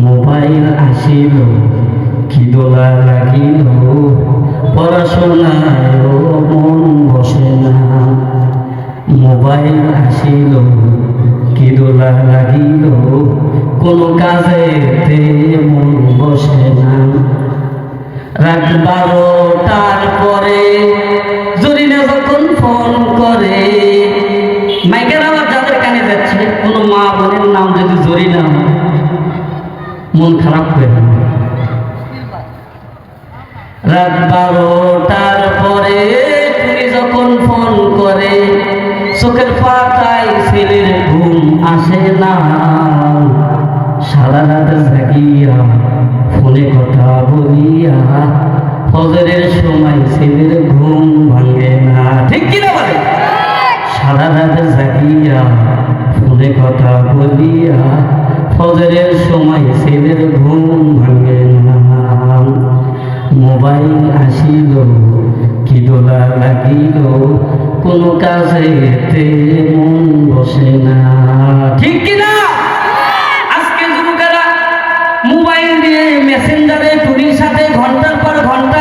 Mobile আসিল কি দোলা লাগিল পড়াশোনায় মন বসে না। মোবাইল আসিল কি দোলা লাগিল কোনো কাজেতে মন বসে না। রাত 12টার পরে জরিনা যখন ফোন করে, মাইকের আওয়াজ যাদের কানে যাচ্ছে, কোনো মা বোনের নাম যদি জরিনা মন খারাপ হয়ে যাবে। রাত 12টার পরে তুমি যখন ফোন করে, চোখের পাতায় ছেলের ঘুম আসে না। সারা রাত জাগিয়া ফোনে কথা বলিয়া ফজরের সময় ছেলের ঘুম ভাঙে না। ঠিক কিনা বলে? সারা রাত জাগিয়া ফোনে কথা বলিয়া ফজরের সময় ছেলের ঘুম ভাঙে না। মোবাইল আসিল কি দোলা লাগিল কোনো কাজেতে মন বসে না। ঠিক কিনা? আজকে যুবকেরা মোবাইল দিয়ে মেসেঞ্জারে টুরির সাথে ঘন্টার পর ঘন্টা